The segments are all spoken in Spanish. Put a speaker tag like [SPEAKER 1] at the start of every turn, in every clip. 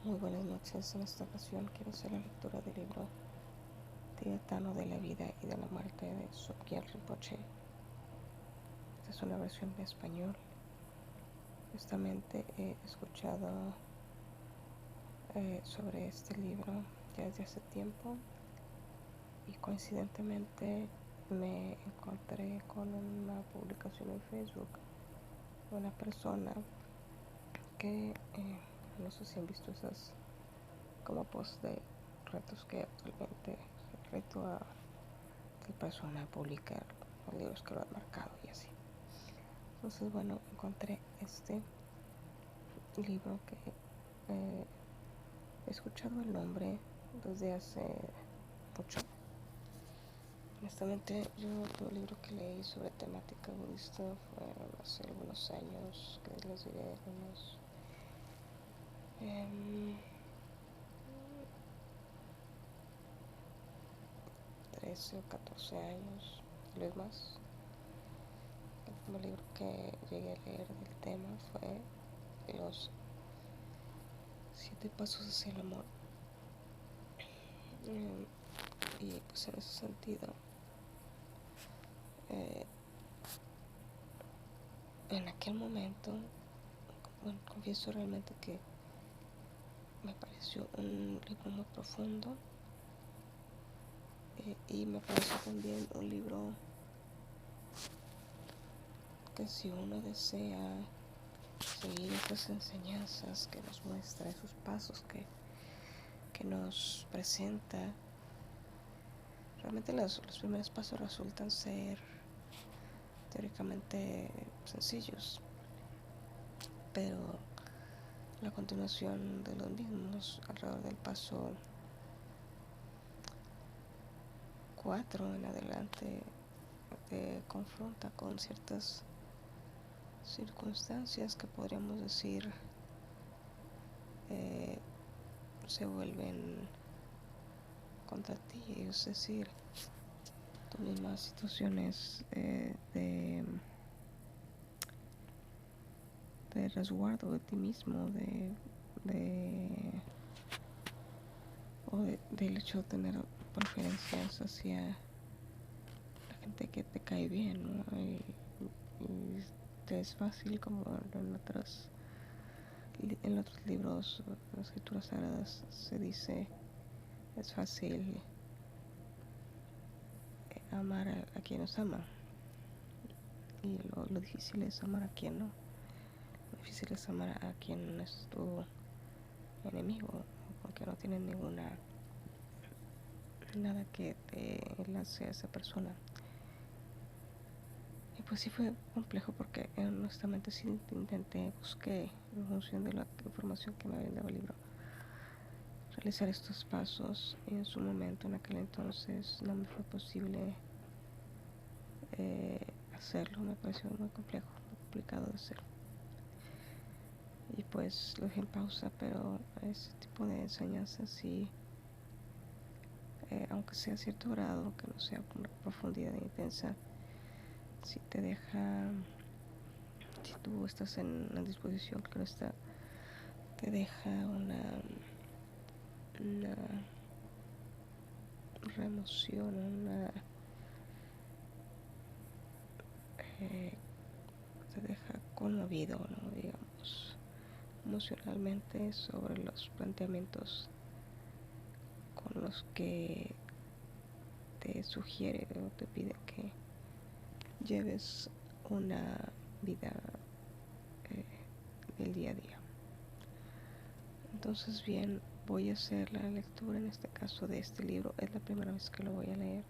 [SPEAKER 1] Muy buenas noches. En esta ocasión quiero hacer la lectura del libro Tibetano de la vida y de la muerte de Sogyal Rinpoche. Esta es una versión en español. Justamente he escuchado sobre este libro ya desde hace tiempo y coincidentemente me encontré con una publicación en Facebook de una persona que no sé si han visto esas como post de retos que actualmente el reto a tal persona publica los libros que lo han marcado y así. Entonces, bueno, encontré este libro que he escuchado el nombre desde hace mucho. Honestamente, yo el último libro que leí sobre temática budista fue hace algunos años, que les diré unos 13 o 14 años, tal vez más. El último libro que llegué a leer del tema fue Los 7 pasos hacia el amor. Y pues en ese sentido, en aquel momento, bueno, confieso realmente que me pareció un libro muy profundo, y me pareció también un libro que si uno desea seguir estas enseñanzas que nos muestra, esos pasos que nos presenta, realmente los primeros pasos resultan ser teóricamente sencillos, pero la continuación de los mismos alrededor del paso 4 en adelante te confronta con ciertas circunstancias que podríamos decir se vuelven contra ti, es decir, tus mismas situaciones de resguardo de ti mismo, del hecho de tener preferencias hacia la gente que te cae bien, ¿no? Y te es fácil, como en otros libros, las escrituras sagradas se dice, es fácil amar a quien nos ama, y lo difícil es amar a quien no. Lo difícil es amar a quien es tu enemigo, porque no tiene nada que te enlace a esa persona. Y pues sí fue complejo porque honestamente sí busqué en función de la información que me había dado el libro realizar estos pasos, y en su momento, en aquel entonces, no me fue posible hacerlo. Me pareció muy complejo, muy complicado de hacer, y pues lo dejé en pausa. Pero ese tipo de enseñanzas sí, aunque sea a cierto grado, que no sea con una profundidad intensa, si te deja, si tú estás en una disposición que no está, te deja una reemoción, eh, te deja conmovido, ¿no? Digamos, emocionalmente, sobre los planteamientos con los que te sugiere o te pide que lleves una vida del día a día. Entonces, bien, voy a hacer la lectura en este caso de este libro. Es la primera vez que lo voy a leer.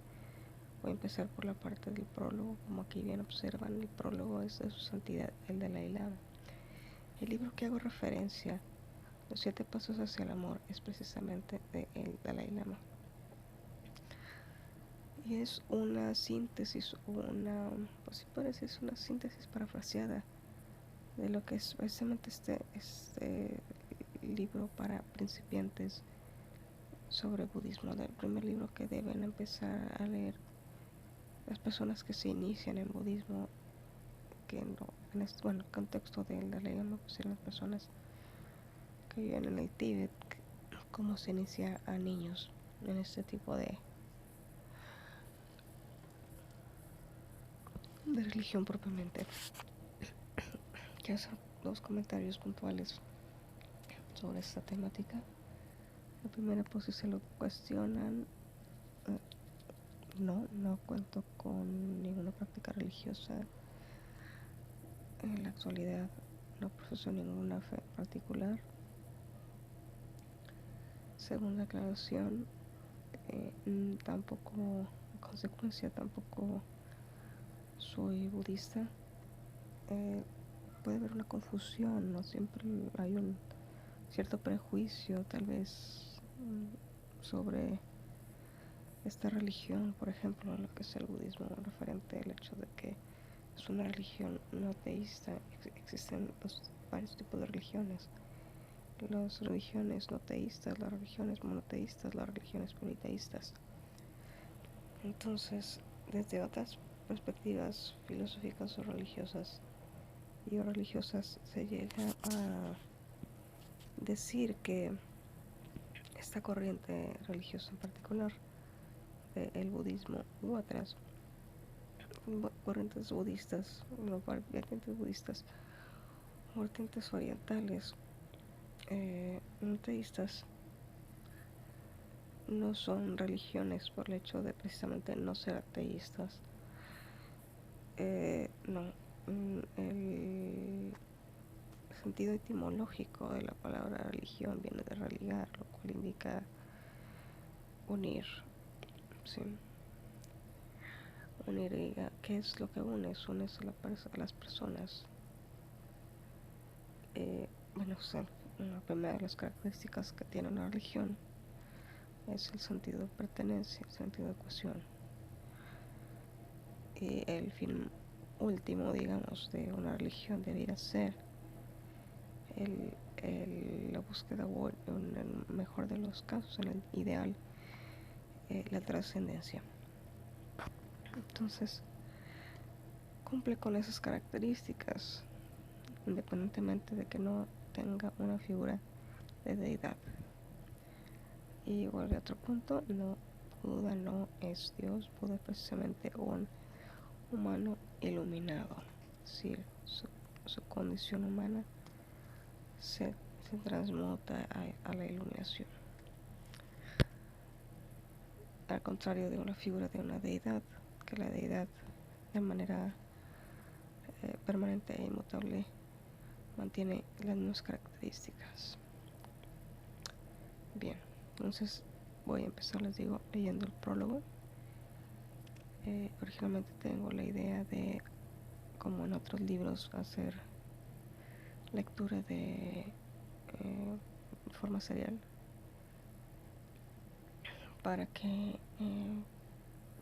[SPEAKER 1] Voy a empezar por la parte del prólogo. Como aquí bien observan, el prólogo es de su santidad el Dalai Lama. El libro que hago referencia, Los 7 pasos hacia el amor, es precisamente de el Dalai Lama. Y es una síntesis, pues sí puede decir, es una síntesis parafraseada de lo que es precisamente este libro para principiantes sobre budismo, del primer libro que deben empezar a leer las personas que se inician en budismo, que no, en el contexto del Dalai Lama, pues eran las personas que viven en el Tíbet, cómo se inicia a niños en este tipo de religión propiamente. Quiero hacer dos comentarios puntuales sobre esta temática. La primera, pues si se lo cuestionan, no cuento con ninguna práctica religiosa en la actualidad, no profeso ninguna fe particular. Segunda aclaración, tampoco, en consecuencia, tampoco soy budista. Puede haber una confusión, no siempre hay un cierto prejuicio tal vez sobre esta religión, por ejemplo, lo que es el budismo, referente al hecho de que es una religión no teísta. Existen varios tipos de religiones: las religiones no teístas, las religiones monoteístas, las religiones politeístas. Entonces, desde otras perspectivas filosóficas o religiosas se llega a decir que esta corriente religiosa en particular, el budismo u otras corrientes budistas, vertientes budistas o vertientes orientales, no teístas, no son religiones por el hecho de precisamente no ser ateístas. No, el sentido etimológico de la palabra religión viene de religar, lo cual indica unir, ¿sí? Unir, ¿qué es lo que unes? Unes a las personas. Bueno, la primera de las características que tiene una religión es el sentido de pertenencia, el sentido de cohesión. Y el fin último, digamos, de una religión debería ser la búsqueda, en el mejor de los casos, en el ideal, la trascendencia. Entonces, cumple con esas características, independientemente de que no tenga una figura de deidad. Y vuelve a otro punto: Buda no es Dios. Buda es precisamente un humano iluminado, es decir, su condición humana se transmuta a la iluminación, al contrario de una figura de una deidad, que la deidad de manera permanente e inmutable mantiene las mismas características. Bien, entonces voy a empezar, les digo, leyendo el prólogo. Originalmente tengo la idea de, como en otros libros, hacer lectura de forma serial, para que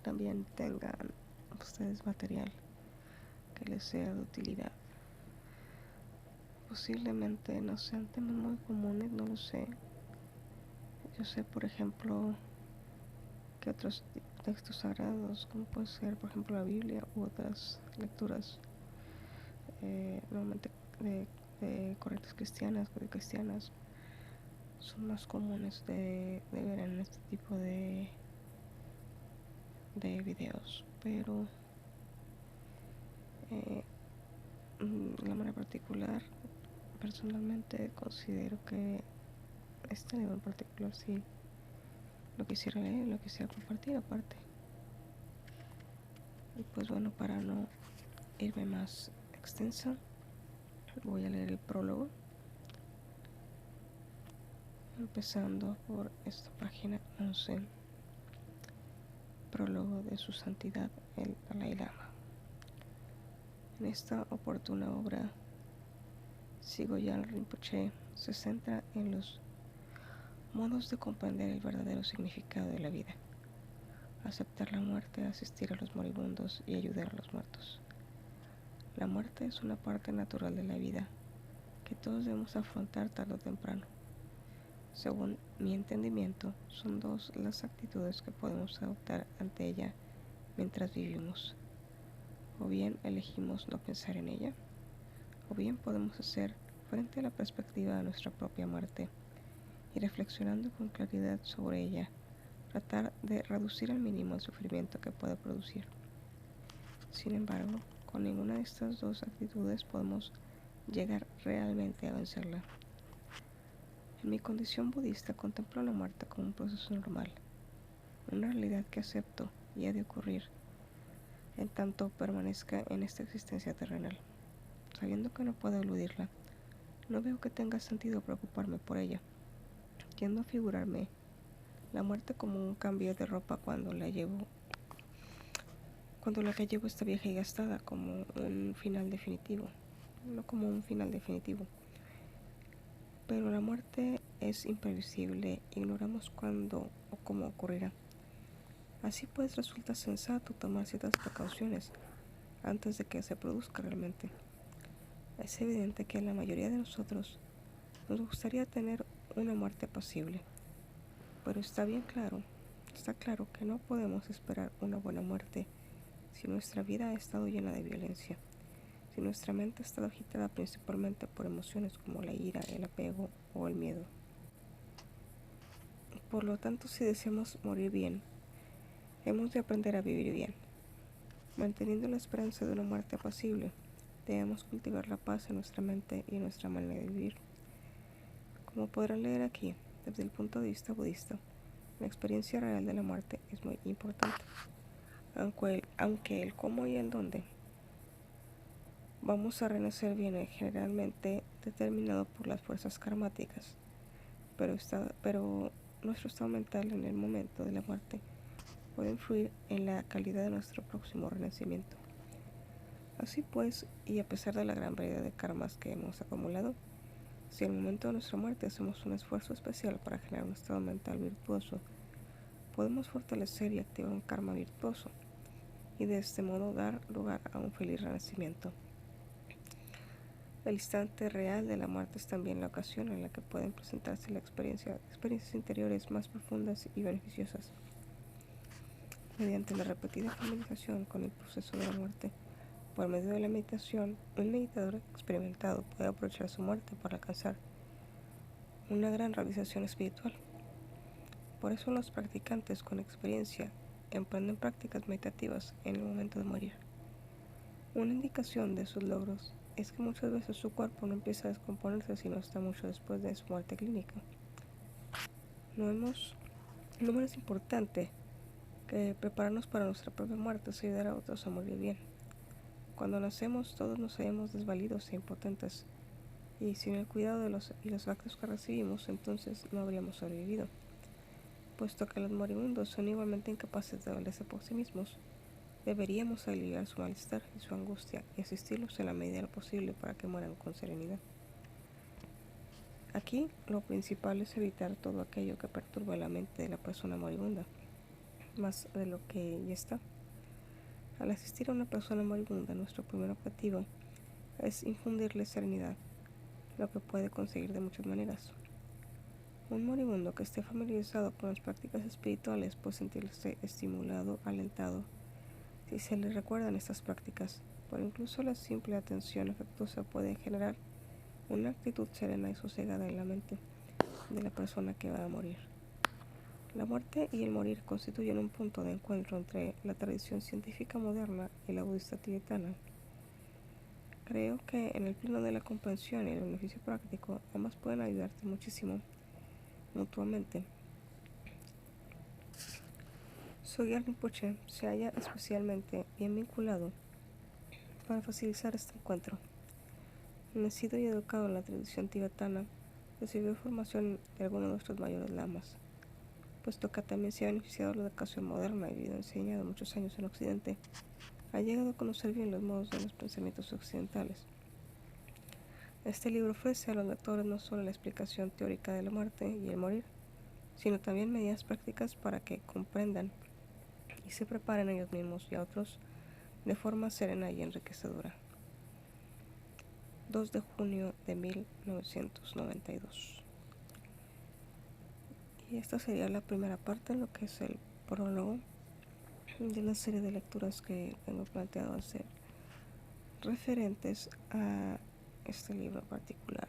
[SPEAKER 1] también tengan ustedes material que les sea de utilidad. Posiblemente no sean temas muy comunes, no lo sé. Yo sé, por ejemplo, que otros textos sagrados, como puede ser, por ejemplo, la Biblia u otras lecturas, normalmente de corrientes cristianas, cristianas, son más comunes de ver en este tipo de videos, pero de manera particular, personalmente considero que este libro en particular sí lo quisiera leer, lo quisiera compartir aparte. Y pues bueno, para no irme más extensa, voy a leer el prólogo, empezando por esta página 11. Prólogo de Su Santidad el Dalai Lama. En esta oportuna obra, Sigoyal Rinpoche se centra en los modos de comprender el verdadero significado de la vida: aceptar la muerte, asistir a los moribundos y ayudar a los muertos. La muerte es una parte natural de la vida que todos debemos afrontar tarde o temprano. Según mi entendimiento, son dos las actitudes que podemos adoptar ante ella mientras vivimos. O bien elegimos no pensar en ella, o bien podemos hacer frente a la perspectiva de nuestra propia muerte y reflexionando con claridad sobre ella, tratar de reducir al mínimo el sufrimiento que puede producir. Sin embargo, con ninguna de estas dos actitudes podemos llegar realmente a vencerla. En mi condición budista contemplo la muerte como un proceso normal, una realidad que acepto y ha de ocurrir en tanto permanezca en esta existencia terrenal. Sabiendo que no puedo eludirla, no veo que tenga sentido preocuparme por ella, tiendo a figurarme la muerte como un cambio de ropa cuando la que llevo está vieja y gastada, como un final definitivo, no como un final definitivo. Pero la muerte es imprevisible, ignoramos cuándo o cómo ocurrirá. Así pues resulta sensato tomar ciertas precauciones antes de que se produzca realmente. Es evidente que a la mayoría de nosotros nos gustaría tener una muerte apacible, pero está claro que no podemos esperar una buena muerte si nuestra vida ha estado llena de violencia, si nuestra mente ha estado agitada principalmente por emociones como la ira, el apego o el miedo. Por lo tanto, si deseamos morir bien, hemos de aprender a vivir bien. Manteniendo la esperanza de una muerte apacible, debemos cultivar la paz en nuestra mente y en nuestra manera de vivir. Como podrán leer aquí, desde el punto de vista budista, la experiencia real de la muerte es muy importante, aunque el cómo y el dónde vamos a renacer viene generalmente determinado por las fuerzas karmáticas, pero nuestro estado mental en el momento de la muerte puede influir en la calidad de nuestro próximo renacimiento. Así pues, y a pesar de la gran variedad de karmas que hemos acumulado, si en el momento de nuestra muerte hacemos un esfuerzo especial para generar un estado mental virtuoso, podemos fortalecer y activar un karma virtuoso y de este modo dar lugar a un feliz renacimiento. El instante real de la muerte es también la ocasión en la que pueden presentarse experiencias interiores más profundas y beneficiosas. Mediante la repetida familiarización con el proceso de la muerte, por medio de la meditación, un meditador experimentado puede aprovechar su muerte para alcanzar una gran realización espiritual. Por eso los practicantes con experiencia emprenden prácticas meditativas en el momento de morir. Una indicación de sus logros es que muchas veces su cuerpo no empieza a descomponerse sino hasta mucho después de su muerte clínica. No menos importante que prepararnos para nuestra propia muerte es ayudar a otros a morir bien. Cuando nacemos todos nos hallamos desvalidos e impotentes, y sin el cuidado de los actos que recibimos, entonces no habríamos sobrevivido. Puesto que los moribundos son igualmente incapaces de valerse por sí mismos, deberíamos aliviar su malestar y su angustia y asistirlos en la medida de lo posible para que mueran con serenidad. Aquí lo principal es evitar todo aquello que perturba la mente de la persona moribunda, más de lo que ya está. Al asistir a una persona moribunda, nuestro primer objetivo es infundirle serenidad, lo que puede conseguir de muchas maneras. Un moribundo que esté familiarizado con las prácticas espirituales puede sentirse estimulado, alentado, si se le recuerdan estas prácticas, pero incluso la simple atención afectuosa puede generar una actitud serena y sosegada en la mente de la persona que va a morir. La muerte y el morir constituyen un punto de encuentro entre la tradición científica moderna y la budista tibetana. Creo que en el plano de la comprensión y el beneficio práctico, ambas pueden ayudarte muchísimo mutuamente. Sogyal Rinpoche se halla especialmente bien vinculado para facilitar este encuentro. Nacido y educado en la tradición tibetana, recibió formación de algunos de nuestros mayores lamas, puesto que también se ha beneficiado de la educación moderna y ha enseñado muchos años en Occidente. Ha llegado a conocer bien los modos de los pensamientos occidentales. Este libro ofrece a los lectores no solo la explicación teórica de la muerte y el morir, sino también medidas prácticas para que comprendan y se preparen a ellos mismos y a otros de forma serena y enriquecedora. 2 de junio de 1992. Y esta sería la primera parte, lo que es el prólogo de la serie de lecturas que tengo planteado hacer referentes a este libro en particular.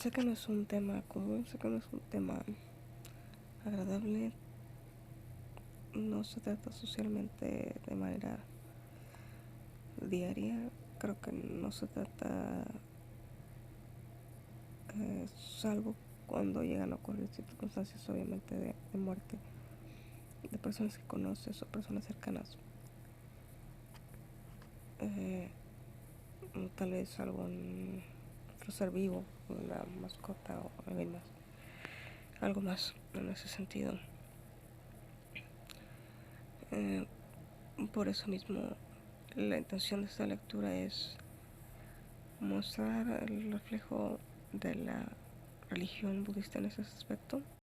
[SPEAKER 1] sé que no es un tema común, sé que no es un tema agradable, no se trata socialmente de manera diaria, creo que no se trata, salvo cuando llegan a ocurrir circunstancias obviamente de muerte de personas que conoces o personas cercanas, eh, tal vez algún otro ser vivo, una mascota o algo más en ese sentido. Eh, por eso mismo la intención de esta lectura es mostrar el reflejo de la religión budista en ese aspecto,